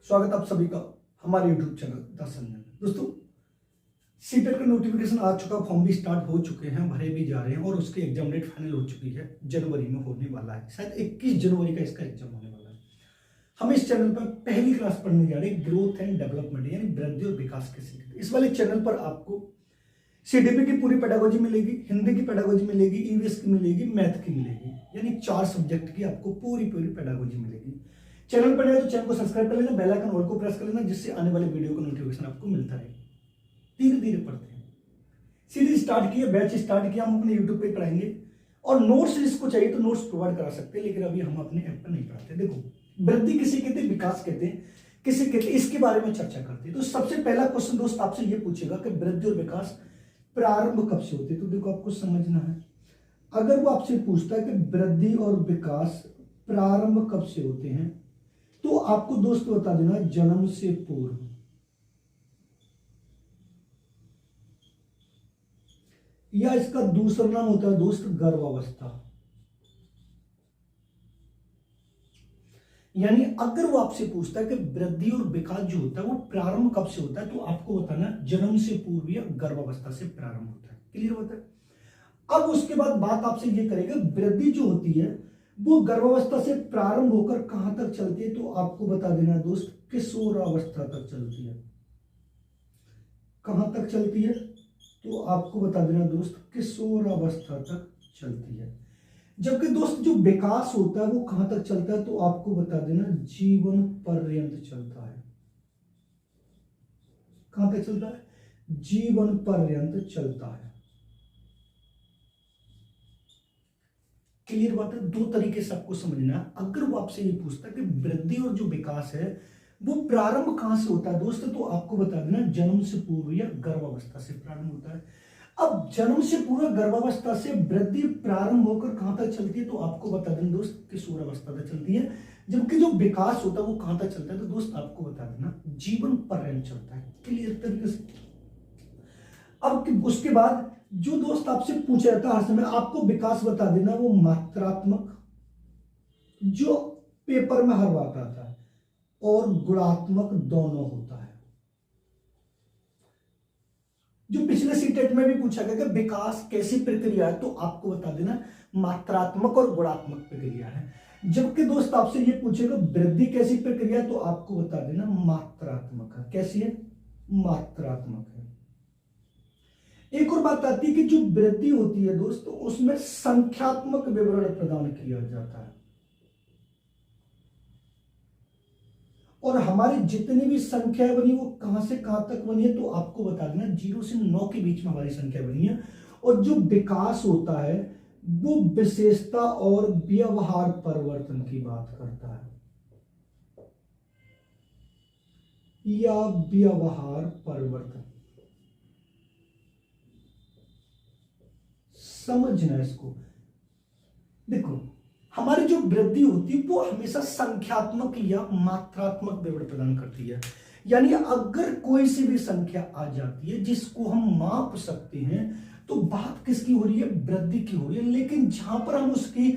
स्वागत आप सभी का हमारे YouTube चैनल द संजन में। दोस्तों, सीटेट का नोटिफिकेशन आ चुका, फॉर्म भी स्टार्ट हो चुके हैं, भरे भी जा रहे हैं और उसकी एग्जाम डेट फाइनल हो चुकी है। जनवरी में होने वाला है, शायद 21 जनवरी का इसका एग्जाम होने वाला है। हम इस चैनल पर पहली क्लास पढ़ने जा रहे हैं, ग्रोथ एंड डेवलपमेंट यानी वृद्धि और विकास कैसे लिखते हैं। इस वाले चैनल पर आपको सीडीपी की पूरी पेडागोजी मिलेगी, हिंदी की पेडागोजी मिलेगी, ईवीएस की मिलेगी, मैथ की मिलेगी, यानी 4 सब्जेक्ट की आपको पूरी पेडागोजी मिलेगी। चैनल पर नए तो चैनल को सब्सक्राइब कर लेना, बेल आइकन ऑल को प्रेस कर लेना, जिससे आने वाले वीडियो का नोटिफिकेशन आपको मिलता रहे। धीरे धीरे पढ़ते हैं, सीरीज स्टार्ट की है, बैच स्टार्ट किया, हम अपने यूट्यूब पे पढ़ाएंगे और नोट्स जिसको चाहिए तो नोट्स प्रोवाइड करा सकते हैं, लेकिन अभी हम अपने ऐप पर नहीं पढ़ाते। देखो, वृद्धि किसे कहते हैं, विकास कहते हैं, किसे कहते हैं, इसके बारे में चर्चा करते हैं। तो सबसे पहला क्वेश्चन दोस्त आपसे ये पूछेगा कि वृद्धि और विकास प्रारंभ कब से होते हैं। तो देखो, आपको समझना है, अगर वो आपसे पूछता है कि वृद्धि और विकास प्रारंभ कब से होते हैं, तो आपको दोस्त बता देना जन्म से पूर्व, या इसका दूसरा नाम होता है दोस्त गर्भावस्था। यानी अगर वो आपसे पूछता है कि वृद्धि और विकास जो होता है वो प्रारंभ कब से होता है, तो आपको बताना जन्म से पूर्व या गर्भावस्था से प्रारंभ होता है। क्लियर होता है। अब उसके बाद बात आपसे ये करेगा, वृद्धि जो होती है वो गर्भावस्था से प्रारंभ होकर कहां तक चलती है, तो आपको बता देना दोस्त किशोरावस्था तक चलती है। कहां तक चलती है, तो आपको बता देना दोस्त किशोरावस्था तक चलती है। जबकि दोस्त जो विकास होता है वो कहां तक चलता है, तो आपको बता देना जीवन पर्यंत चलता है। कहां तक चलता है, जीवन पर्यंत चलता है। क्लियर बात है। दो तरीके से आपको समझना है। अगर वो आपसे ये पूछता है कि वृद्धि और जो विकास है वो प्रारंभ कहां से होता है दोस्त, तो आपको बता देना जन्म से पूर्व या गर्भावस्था से प्रारंभ होता है। अब जन्म से पूर्व गर्भावस्था से वृद्धि प्रारंभ होकर कहां तक चलती है, तो आपको बता देना दोस्त किशोरावस्था तक चलती है। जबकि जो विकास होता है वो कहां तक चलता है, तो दोस्त आपको बता देना जीवन पर्यंत चलता है। क्लियर तरीके से। अब उसके बाद जो दोस्त आपसे पूछा जाता है हर समय, आपको विकास बता देना वो मात्रात्मक, जो पेपर में हर बात आता है, और गुणात्मक दोनों होता है। जो पिछले सीटेट में भी पूछा गया कि विकास कैसी प्रक्रिया है, तो आपको बता देना मात्रात्मक और गुणात्मक प्रक्रिया है। जबकि दोस्त आपसे ये पूछेगा वृद्धि कैसी प्रक्रिया है, तो आपको बता देना मात्रात्मक है। कैसी है, मात्रात्मक है। एक और बात आती है कि जो वृद्धि होती है दोस्तों, उसमें संख्यात्मक विवरण प्रदान किया जाता है, और हमारी जितनी भी संख्या बनी वो कहां से कहां तक बनी है, तो आपको बता देना 0 से 9 के बीच में हमारी संख्या बनी है। और जो विकास होता है वो विशेषता और व्यवहार परिवर्तन की बात करता है, या व्यवहार परिवर्तन। समझना इसको। देखो, हमारी जो वृद्धि होती है वो हमेशा संख्यात्मक या मात्रात्मक विवरण प्रदान करती है। यानी अगर कोई सी भी संख्या आ जाती है जिसको हम माप सकते हैं, तो बात किसकी हो रही है, वृद्धि की हो रही है। लेकिन जहां पर हम उसकी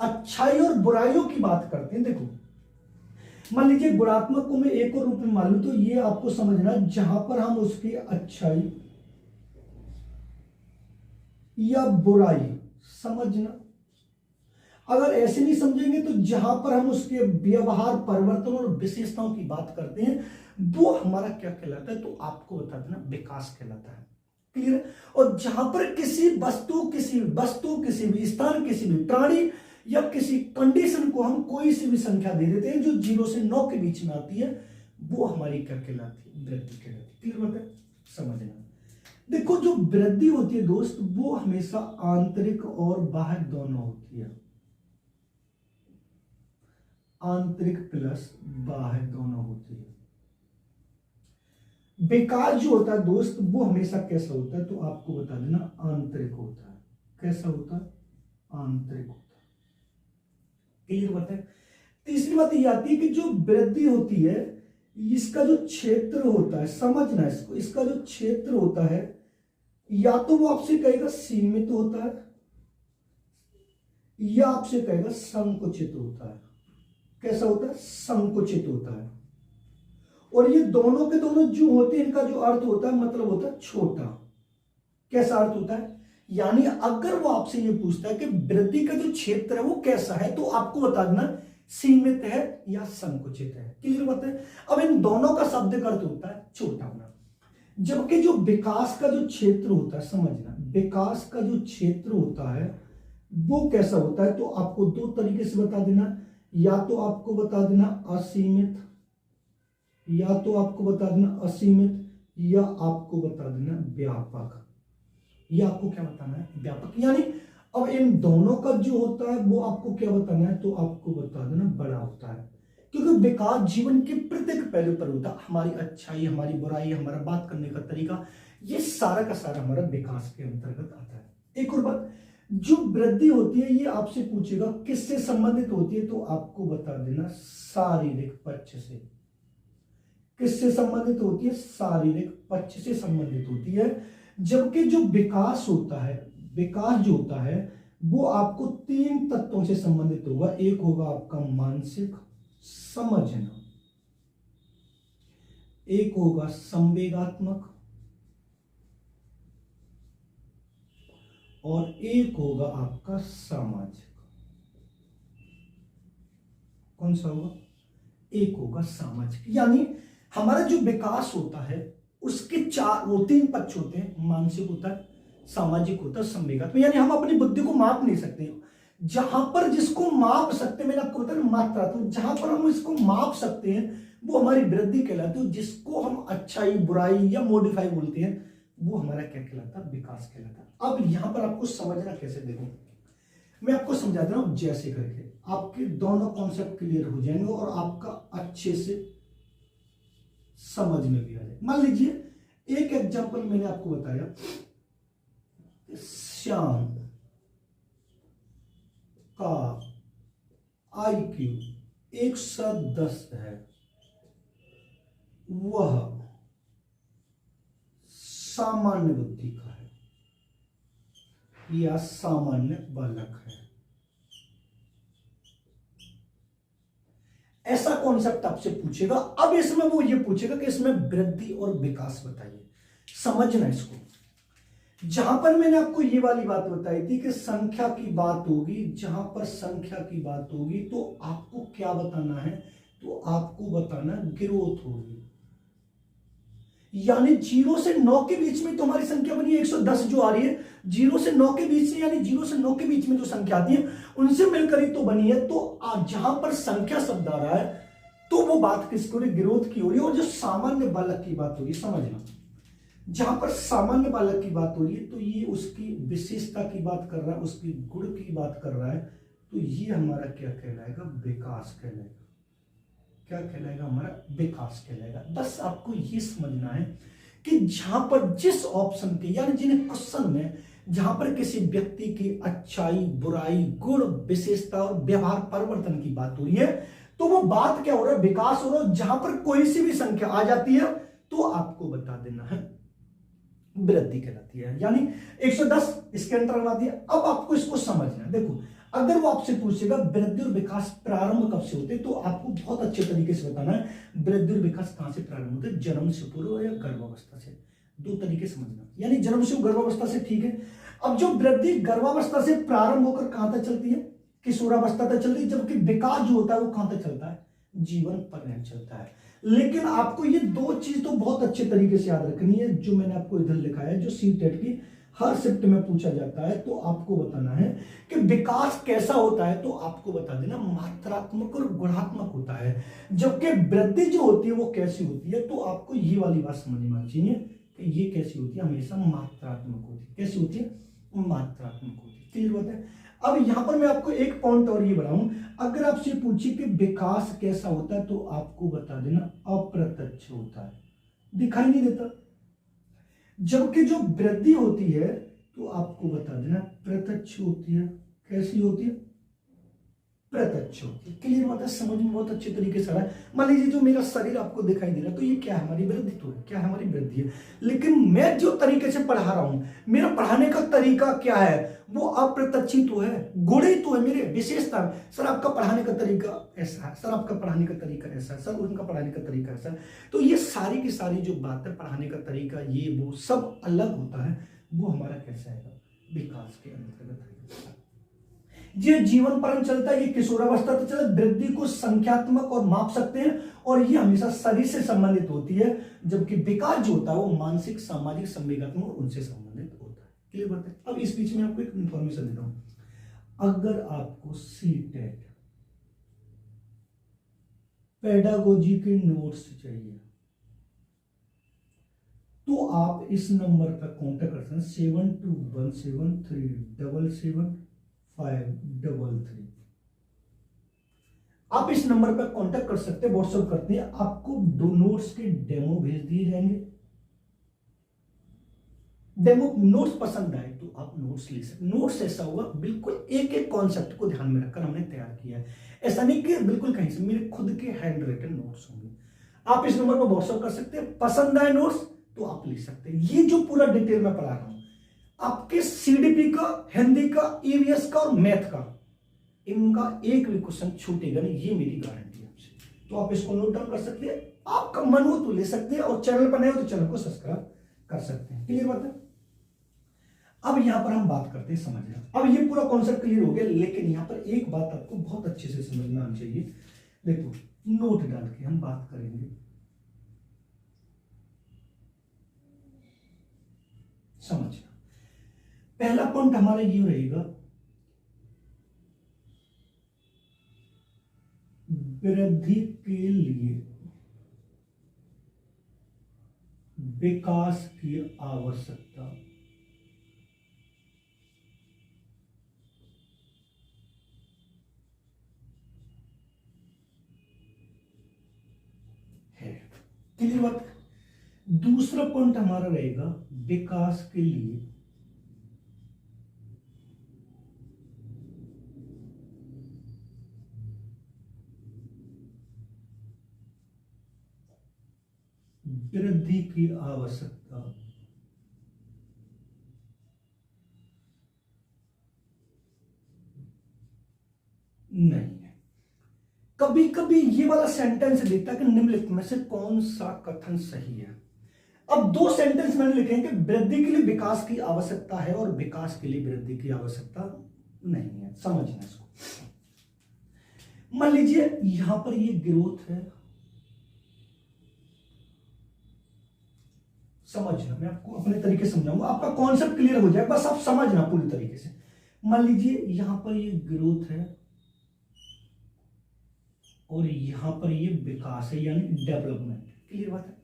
अच्छाई और बुराइयों की बात करते हैं, देखो मान लीजिए गुणात्मक को मैं एक और रूप में मान लूं, तो ये आपको समझना, जहां पर हम उसकी अच्छाई या बुराई समझना, अगर ऐसे नहीं समझेंगे तो जहां पर हम उसके व्यवहार परिवर्तन और विशेषताओं की बात करते हैं वो हमारा क्या कहलाता है, तो आपको बता देना विकास कहलाता है। क्लियर है। और जहां पर किसी वस्तु किसी भी स्थान, किसी भी प्राणी या किसी कंडीशन को हम कोई सी भी संख्या दे देते हैं जो 0 से 9 के बीच में आती है, वो हमारी क्या कहलाती है, वृद्धि कहलाती है। क्लियर बात है, समझना। देखो, जो वृद्धि होती है दोस्त वो हमेशा आंतरिक और बाह्य दोनों होती है। आंतरिक प्लस बाह्य दोनों होती है। विकास जो होता है दोस्त वो हमेशा कैसा होता है, तो आपको बता देना आंतरिक होता है। कैसा होता है, आंतरिक होता है। क्लियर बात है। तीसरी बात ये आती है कि जो वृद्धि होती है इसका जो क्षेत्र होता है, समझना इसको, इसका जो क्षेत्र होता है या तो वो आपसे कहेगा सीमित होता है, या आपसे कहेगा संकुचित होता है। कैसा होता है, संकुचित होता है। और ये दोनों के दोनों जो होते हैं इनका जो अर्थ होता है मतलब होता है छोटा। कैसा अर्थ होता है? यानी अगर वो आपसे ये पूछता है कि वृद्धि का जो क्षेत्र है वो कैसा है, तो आपको बता देना सीमित है या संकुचित है। क्लियर बात है? अब इन दोनों का शब्द का अर्थ होता है छोटा होना। जबकि जो विकास का जो क्षेत्र होता है, समझना, विकास का जो क्षेत्र होता है वो कैसा होता है, तो आपको दो तरीके से बता देना। या तो आपको बता देना असीमित, या तो आपको बता देना असीमित, या आपको बता देना व्यापक। ये आपको क्या बताना है? व्यापक। यानी अब इन दोनों का जो होता है वो आपको क्या बताना है, तो आपको बता देना बड़ा होता है। क्योंकि विकास जीवन के प्रत्येक पहलू पर होता है। हमारी अच्छाई, हमारी बुराई, हमारा बात करने का तरीका, ये सारा का सारा हमारा विकास के अंतर्गत आता है। एक और बात, जो वृद्धि होती है ये आपसे पूछेगा किससे संबंधित होती है, तो आपको बता देना शारीरिक पक्ष से। किससे संबंधित होती है? शारीरिक पक्ष से संबंधित होती है। जबकि जो विकास होता है, विकास जो होता है वो आपको तीन तत्वों से संबंधित होगा। एक होगा आपका मानसिक समझना, एक होगा संवेगात्मक, और एक होगा आपका सामाजिक। कौन सा होगा? एक होगा सामाजिक। यानी हमारा जो विकास होता है उसके चार, वो तीन पक्ष होते हैं। मानसिक होता है, सामाजिक होता है, संवेगात्मक। यानी हम अपनी बुद्धि को माप नहीं सकते। जहां पर जिसको माप सकते, मैंने आपको बताया मात्रात्मक, जहां पर हम इसको माप सकते हैं वो हमारी वृद्धि कहलाती है। जिसको हम अच्छाई, बुराई या मॉडिफाई बोलते हैं वो हमारा क्या कहलाता है? विकास कहलाता है। अब यहां पर आपको समझना कैसे, देखो मैं आपको समझा दे रहा हूं जैसे करके, आपके दोनों कॉन्सेप्ट क्लियर हो जाएंगे और आपका अच्छे से समझ में भी आ जाए। मान लीजिए एक एग्जांपल मैंने आपको बताया, श्याम का IQ 110 है, वह सामान्य बुद्धि का है या सामान्य बालक है। ऐसा कॉन्सेप्ट आपसे पूछेगा। अब इसमें वो ये पूछेगा कि इसमें वृद्धि और विकास बताइए। समझना इसको। जहां पर मैंने आपको ये वाली बात बताई थी कि संख्या की बात होगी, जहां पर संख्या की बात होगी तो आपको क्या बताना है, तो आपको बताना ग्रोथ होगी। यानी 0 से 9 के बीच में तो हमारी संख्या बनी है 110 जो आ रही है, 0 से 9 के बीच में, यानी 0 से 9 के बीच में जो संख्या आती है उनसे मिलकर ही तो बनी है। तो जहां पर संख्या शब्द आ रहा है तो वो बात किसकी हो रही? ग्रोथ की हो रही है। और जो सामान्य बालक की बात हो रही है, समझना, जहां पर सामान्य बालक की बात हो रही है तो ये उसकी विशेषता की बात कर रहा है, उसकी गुण की बात कर रहा है। तो ये हमारा क्या कहलाएगा? विकास कहलाएगा। क्या कहलाएगा? हमारा विकास कहलाएगा। बस आपको ये समझना है कि जहां पर जिस ऑप्शन के, यानी जिन्हें क्वेश्चन में जहां पर किसी व्यक्ति की अच्छाई, बुराई, गुण, विशेषता और व्यवहार परिवर्तन की बात हो रही है तो वो बात क्या हो रहा है? विकास हो रहा है। जहां पर कोई सी भी संख्या आ जाती है तो आपको बता देना है वृद्धि कहलाती है। यानी 110 इसके अंतर्गत आती है। अब आपको इसको समझना है। देखो अगर वो आपसे पूछेगा वृद्धि और विकास प्रारंभ कब से होते हैं, तो आपको बहुत अच्छे तरीके से बताना है वृद्धि और विकास कहां से प्रारंभ होते हैं, जन्म से पूर्व या गर्भावस्था से। दो तरीके समझना, यानी जन्म से गर्भावस्था से, ठीक है। अब जो वृद्धि गर्भावस्था से प्रारंभ होकर कहां तक चलती है? किशोरावस्था तक चलती है। जबकि विकास जो होता है वो कहां तक चलता है? जीवन पर्यंत चलता है। लेकिन आपको ये दो चीज तो बहुत अच्छे तरीके से याद रखनी है, जो मैंने आपको इधर लिखा है, जो सीटेट की हर शिफ्ट में पूछा जाता है। तो आपको बताना है कि विकास कैसा होता है, तो आपको बता देना मात्रात्मक और गुणात्मक होता है। जबकि वृद्धि जो होती है वो कैसी होती है, तो आपको ये वाली बात समझ में आनी चाहिए कि ये कैसी होती है, हमेशा मात्रात्मक होती है। कैसी होती है? मात्रात्मक होती है। क्लियर बात है। अब यहां पर मैं आपको एक पॉइंट और ये बढ़ाऊं, अगर आपसे पूछे कि विकास कैसा होता है तो आपको बता देना अप्रत्यक्ष होता है, दिखाई नहीं देता। जबकि जो वृद्धि होती है तो आपको बता देना प्रत्यक्ष होती है। कैसी होती है? प्रत्यक्ष होती है। क्लियर बात है, समझ में बहुत अच्छे तरीके से आ रहा है। मान लीजिए जो मेरा शरीर आपको दिखाई दे रहा है तो ये क्या है, हमारी वृद्धि तो है, क्या है, हमारी वृद्धि है। लेकिन मैं जो तरीके से पढ़ा रहा हूं, मेरा पढ़ाने का तरीका क्या है, वो अप्रत्यक्ष तो है, गुणे तो है मेरे, विशेषता। सर आपका पढ़ाने का तरीका ऐसा है, सर आपका पढ़ाने का तरीका ऐसा है, सर उनका पढ़ाने का तरीका ऐसा है। तो ये सारी की सारी जो बात है, पढ़ाने का तरीका ये वो सब अलग होता है। वो हमारा कैसा है, विकास के अंतर्गत है। ये जीवन परम चलता है, ये किशोरावस्था तक चलता है। वृद्धि को संख्यात्मक और माप सकते हैं और ये हमेशा शरीर से संबंधित होती है, जबकि विकास जो होता है वो मानसिक, सामाजिक, संवेगात्मक और उनसे संबंधित होता है। क्लियर बात है। अब इस बीच में आपको एक इंफॉर्मेशन देता हूं। अगर आपको सीटेट पेडागोजी के नोट्स चाहिए तो आप इस नंबर पर कांटेक्ट कर सकते हैं, 7217377533। आप इस नंबर पर कांटेक्ट कर सकते हैं, व्हाट्सएप करते हैं, आपको दो नोट्स के डेमो भेज दिए जाएंगे। डेमो नोट्स पसंद आए तो आप नोट्स ले सकते। नोट्स ऐसा होगा, बिल्कुल एक एक कॉन्सेप्ट को ध्यान में रखकर हमने तैयार किया है। ऐसा नहीं कि बिल्कुल कहीं से, मेरे खुद के हैंड रिटन नोट्स होंगे। आप इस नंबर पर व्हाट्सएप कर सकते हैं, पसंद आए नोट्स तो आप ले सकते हैं। ये जो पूरा डिटेल में पढ़ा रहा हूं, आपके सीडीपी का, हिंदी का, ईवीएस का और मैथ का, इनका एक भी क्वेश्चन छूटेगा नहीं, ये मेरी गारंटी है आपसे। तो आप इसको नोट डाउन कर सकते हैं, आपका मन हो तो ले सकते हैं, और चैनल पर नए हो तो चैनल को सब्सक्राइब कर सकते हैं। क्लियर बात है। अब यहां पर हम बात करते हैं समझना। अब ये पूरा कॉन्सेप्ट क्लियर हो गया, लेकिन यहां पर एक बात आपको बहुत अच्छे से समझना आनी चाहिए। देखो, नोट डाल के हम बात करेंगे, समझना। पहला पॉइंट हमारा ये रहेगा, वृद्धि के लिए विकास की आवश्यकता है। क्लियर बात। दूसरा पॉइंट हमारा रहेगा, विकास के लिए वृद्धि की आवश्यकता नहीं है। कभी कभी ये वाला सेंटेंस देता है कि निम्नलिखित में से कौन सा कथन सही है। अब दो सेंटेंस मैंने लिखे हैं कि वृद्धि के लिए विकास की आवश्यकता है और विकास के लिए वृद्धि की आवश्यकता नहीं है। समझना इसको। मान लीजिए यहां पर ये ग्रोथ है, समझना, मैं आपको अपने तरीके से समझाऊंगा, आपका कॉन्सेप्ट क्लियर हो जाए, बस आप समझना पूरी तरीके से। मान लीजिए यहां पर ये ग्रोथ है और यहां पर ये विकास है, यानी डेवलपमेंट। क्लियर बात है।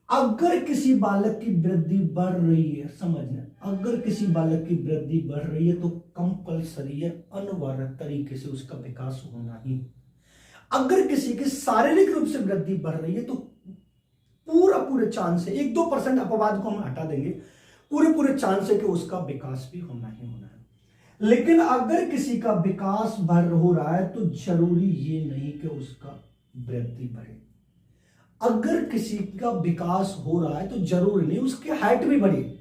अगर किसी बालक की वृद्धि बढ़ रही है, समझना, अगर किसी बालक की वृद्धि बढ़ रही है तो कंपलसरी है, अनिवार्य तरीके से उसका विकास होना ही। अगर किसी की शारीरिक रूप से वृद्धि बढ़ रही है तो पूरे चांस है, 1-2% अपवाद को हम हटा देंगे, पूरे चांस है कि उसका विकास भी होना ही होना है। लेकिन अगर किसी का विकास बढ़ हो रहा है तो जरूरी ये नहीं कि उसका वृद्धि बढ़े। अगर किसी का विकास हो रहा है तो जरूरी नहीं उसकी हाइट भी बढ़े।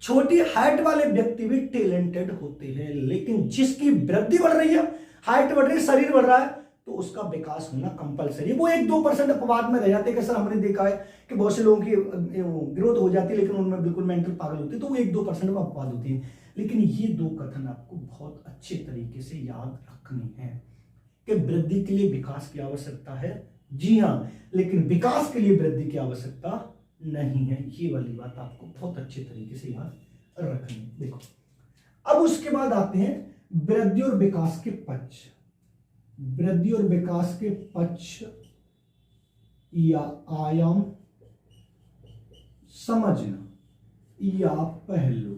छोटी हाइट वाले व्यक्ति भी टैलेंटेड होते हैं, लेकिन जिसकी वृद्धि बढ़ रही है, हाइट बढ़ रही है, शरीर बढ़ रहा है, तो उसका विकास होना कंपलसरी। वो 1-2% अपवाद में रह जाते हैं कि सर हमने देखा है कि बहुत से लोगों की ग्रोथ हो जाती है लेकिन उनमें बिल्कुल मेंटल पागल होती है, तो वो 1-2% में अपवाद होती है। लेकिन ये दो कथन आपको बहुत अच्छे तरीके से याद रखने हैं कि वृद्धि के लिए विकास की आवश्यकता है, जी हां, लेकिन विकास के लिए वृद्धि की आवश्यकता नहीं है। ये वाली बात आपको बहुत अच्छे तरीके से याद रखनी है। देखो, अब उसके बाद आते हैं वृद्धि और विकास के पक्ष। वृद्धि और विकास के पक्ष या आयाम समझना या पहलू।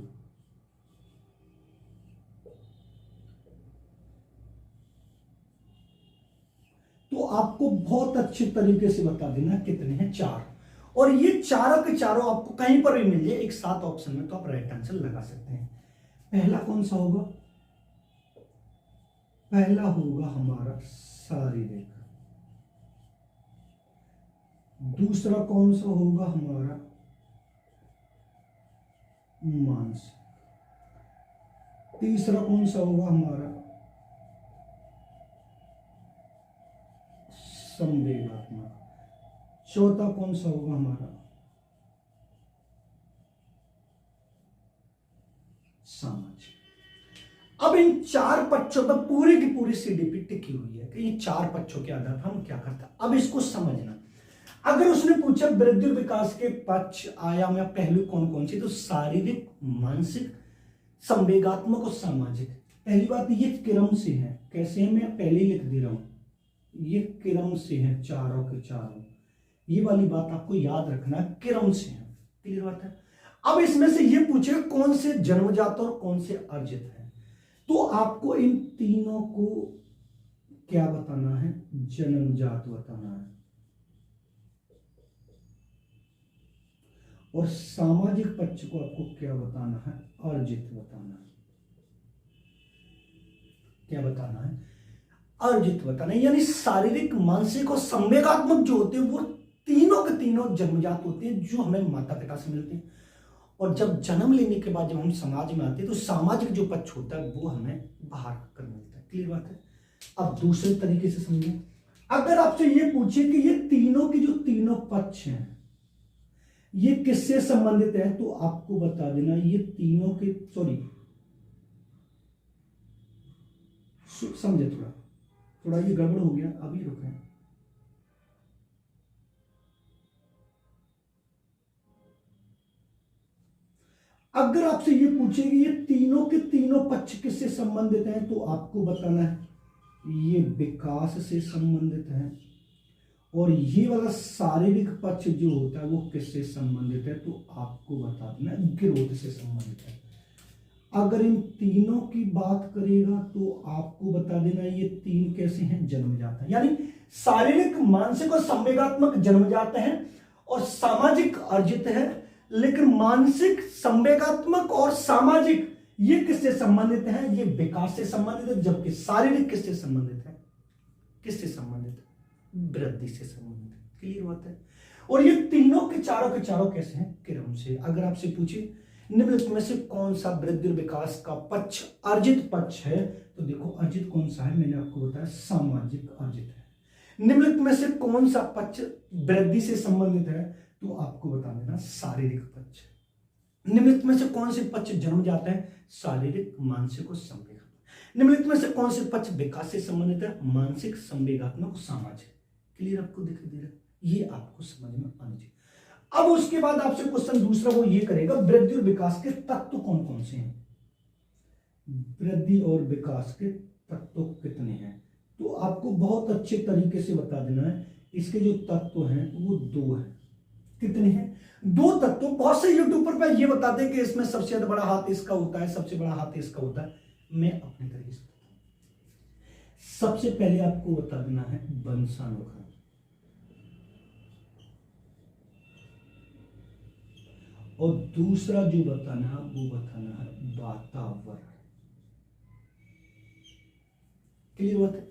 तो आपको बहुत अच्छे तरीके से बता देना कितने हैं, 4। और ये चारों के चारों आपको कहीं पर भी मिल जाए एक साथ ऑप्शन में तो आप राइट आंसर लगा सकते हैं। पहला कौन सा होगा? पहला होगा हमारा शारीरिक, दूसरा कौन सा होगा हमारा मानसिक, तीसरा कौन सा होगा हमारा संवेगात्मक, चौथा कौन सा होगा हमारा सामाजिक। अब इन चार पक्षों पर पूरी की पूरी सीडीपी टिकी हुई है कि ये चार पक्षों के आधार पर हम क्या करते हैं। अब इसको समझना, अगर उसने पूछा वृद्धि और विकास के पक्ष, आयाम या पहलू कौन कौन से, तो शारीरिक, मानसिक, संवेगात्मक और सामाजिक। पहली बात, ये क्रम से है। कैसे है, मैं पहले ही लिख दे रहा हूं, ये क्रम से है, चारों के चारों। ये वाली बात आपको याद रखना, क्रम से है। क्लियर बात है। अब इसमें से ये पूछे कौन से जन्मजात और कौन से अर्जित है, तो आपको इन तीनों को क्या बताना है, जन्मजात बताना है, और सामाजिक पक्ष को आपको क्या बताना है, अर्जित बताना है। क्या बताना है, अर्जित बताना है। यानी शारीरिक, मानसिक और संवेगात्मक जो होते हैं वो तीनों के तीनों जन्मजात होते हैं, जो हमें माता पिता से मिलते हैं। और जब जन्म लेने के बाद जब हम समाज में आते हैं तो सामाजिक जो पक्ष होता है वो हमें बाहर कर मिलता है। क्लियर बात है। अब दूसरे तरीके से समझें, अगर आपसे ये पूछे कि ये तीनों के जो तीनों पक्ष हैं ये किससे संबंधित है, तो आपको बता देना ये तीनों के, समझे, थोड़ा ये गड़बड़ हो गया, अभी रुके। अगर आपसे ये पूछे कि ये तीनों के तीनों पक्ष किससे संबंधित हैं, तो आपको बताना है ये विकास से संबंधित है, और ये वाला शारीरिक पक्ष जो होता है वो किससे संबंधित है, तो आपको बता देना ग्रोथ से संबंधित है। अगर इन तीनों की बात करेगा तो आपको बता देना ये तीन कैसे हैं, जन्मजात हैं। यानी शारीरिक, मानसिक और संवेगात्मक जन्मजात हैं और सामाजिक अर्जित है। लेकिन मानसिक, संवेगात्मक और सामाजिक ये किससे संबंधित है, ये विकास से संबंधित है। जबकि शारीरिक किससे संबंधित है, किससे संबंधित है, वृद्धि से संबंधित है। क्लियर बात है। और ये तीनों के चारों कैसे हैं, क्रम से। अगर आपसे पूछे निम्नलिखित में से कौन सा वृद्धि और विकास का पक्ष अर्जित पक्ष है, तो देखो अर्जित कौन सा है, मैंने आपको बताया सामाजिक अर्जित है। निम्नलिखित में से कौन सा पक्ष वृद्धि से संबंधित है, तो आपको बता देना शारीरिक पक्ष। निम्नलिखित में से कौन से पक्ष जन्म जाते हैं, शारीरिक, मानसिक और संवेगात्मक। निम्नलिखित में से कौन से पक्ष विकास से संबंधित है, मानसिक, संवेगात्मक और सामाजिक। क्लियर आपको दिखाई दे रहा है, ये आपको समझ में आना चाहिए। अब उसके बाद आपसे क्वेश्चन दूसरा वो ये करेगा, वृद्धि और विकास के तत्व कौन कौन से हैं, वृद्धि और विकास के तत्व कितने हैं, तो आपको बहुत अच्छे तरीके से बता देना है। इसके जो तत्व हैं वो दो हैं। कितने हैं, दो तत्व। बहुत से यूट्यूबर पे ये बताते हैं कि इसमें सबसे ज्यादा बड़ा हाथ इसका होता है, सबसे बड़ा हाथ इसका होता है। मैं अपने तरीके से बताता हूं। सबसे पहले आपको बता देना है वंशानुक्रम, और दूसरा जो बताना है वो बताना है वातावरण। क्लियर बात है।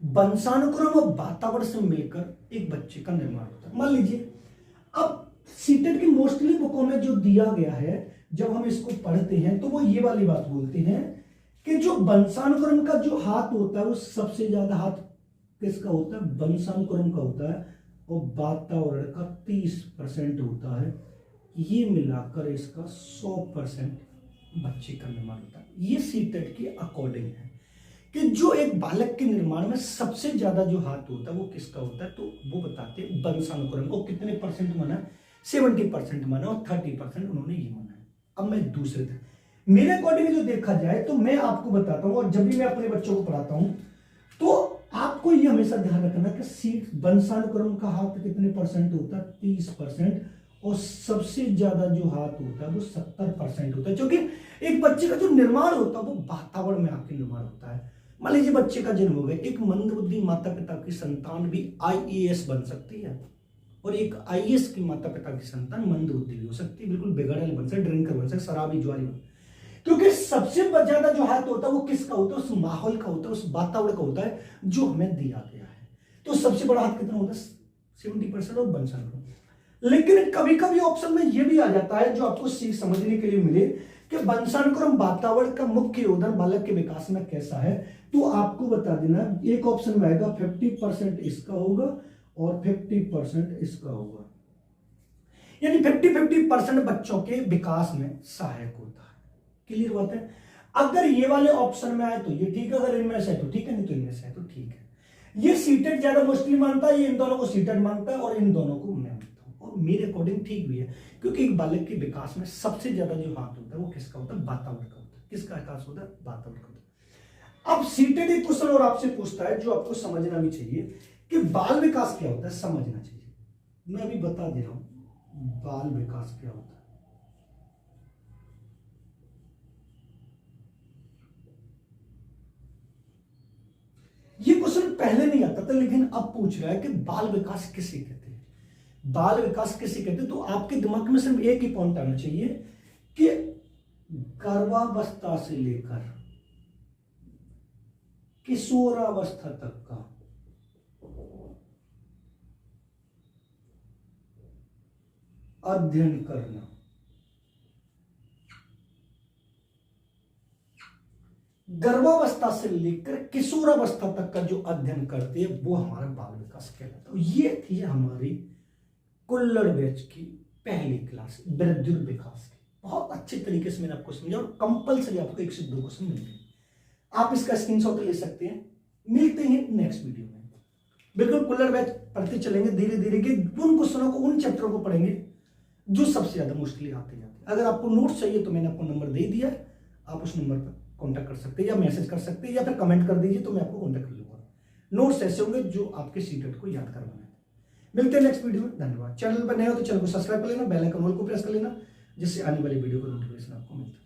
वंशानुक्रम और वातावरण से मिलकर एक बच्चे का निर्माण होता है। मान लीजिए अब सीटेट की मोस्टली बुकों में जो दिया गया है, जब हम इसको पढ़ते हैं तो वो ये वाली बात बोलते हैं कि जो वंशानुक्रम का जो हाथ होता है वो सबसे ज्यादा हाथ किसका होता है, वंशानुक्रम का होता है, और वातावरण का 30% होता है। ये मिलाकर इसका 100% बच्चे का निर्माण होता है। ये सीटेट के अकॉर्डिंग है कि जो एक बालक के निर्माण में सबसे ज्यादा जो हाथ होता है वो किसका होता है, तो वो बताते हैं वंशानुक्रम को। कितने परसेंट माना, 70% माना, और 30% उन्होंने ये माना है। अब मैं दूसरे तक मेरे अकॉर्डिंग जो देखा जाए तो मैं आपको बताता हूं, और जब भी मैं अपने बच्चों को पढ़ाता हूं तो आपको ये हमेशा ध्यान रखना कि सीट वंशानुक्रम का हाथ कितने परसेंट होता है, 30%, और सबसे ज्यादा जो हाथ होता है वो 70% होता है। क्योंकि एक बच्चे का जो निर्माण होता है वो वातावरण में आके निर्माण होता है। मान लीजिए बच्चे का जन्म हो गया, एक मंदबुद्धि माता पिता की संतान भी IAS बन सकती है, और एक IAS की माता पिता की संतान मंदबुद्धि भी हो सकती है, बिल्कुल बिगड़ेल बन सकती, ड्रिंकर बन सकती, शराबी, जुआरी बन। क्योंकि सबसे ज्यादा जो हाथ होता है वो किसका होता है, उस माहौल का होता है, उस वातावरण का होता है जो हमें दिया गया है। तो सबसे बड़ा हाथ कितना होता है, 70% और बंसन क्रम। लेकिन कभी कभी ऑप्शन में ये भी आ जाता है जो आपको सीख समझने के लिए मिले कि वंशानुक्रम वातावरण का मुख्य योगदान बालक के विकास में कैसा है, तो आपको बता देना एक ऑप्शन में आएगा 50% इसका होगा और 50% इसका होगा, यानी 50-50% बच्चों के विकास में सहायक होता है। क्लियर बात है। अगर ये वाले ऑप्शन में आए तो ये ठीक है, अगर इनमें से है तो ठीक है, नहीं तो इनमें से है तो ठीक है। ये सीटेड ज्यादा मोस्टली मानता है, ये इन दोनों को सीटेड मानता है और इन दोनों को मैं मानता हूं, और मेरे अकॉर्डिंग ठीक भी है, क्योंकि एक बालक के विकास में सबसे ज्यादा जो हाथ होता है वो किसका होता है, वातावरण का होता है। किसका विकास होता है, वातावरण का होता है। अब सीटेड एक क्वेश्चन और आपसे पूछता है जो आपको समझना भी चाहिए कि बाल विकास क्या होता है, समझना चाहिए। मैं अभी बता दे रहा हूं बाल विकास क्या होता है। ये क्वेश्चन पहले नहीं आता था, लेकिन अब पूछ रहा है कि बाल विकास किसे कहते हैं, बाल विकास किसे कहते हैं। तो आपके दिमाग में सिर्फ एक ही पॉइंट आना चाहिए कि गर्भावस्था से लेकर किशोरावस्था तक का अध्ययन करना, गर्भावस्था से लेकर किशोरावस्था तक का जो अध्ययन करते हैं वो हमारा बाल विकास कहलाता है। ये थी हमारी कुल्लड़ बैच की पहली क्लास वृद्धि विकास की। बहुत अच्छे तरीके से मैंने आपको समझा और कंपलसरी आपको 1 से 2 क्वेश्चन मिल गए। आप इसका स्क्रीनशॉट ले सकते हैं। मिलते हैं नेक्स्ट वीडियो में। बिल्कुल कुल्लड़ बैच पढ़ते चलेंगे धीरे धीरे के, उन क्वेश्चनों को उन चैप्टरों को पढ़ेंगे जो सबसे ज्यादा मुश्किल आते जाते। अगर आपको नोट्स चाहिए तो मैंने आपको नंबर दे दिया, आप उस नंबर पर कांटेक्ट कर सकते हैं या मैसेज कर सकते हैं या फिर कमेंट कर दीजिए तो मैं आपको कांटेक्ट कर लूंगा। नोट्स ऐसे होंगे जो आपके सीटेट को याद करवाना है। मिलते हैं नेक्स्ट वीडियो में। धन्यवाद। चैनल पर नए हो तो चैनल को सब्सक्राइब कर लेना, बेल आइकन ऑल को प्रेस कर लेना, जिससे आने वाली वीडियो का नोटिफिकेशन आपको मिलता है।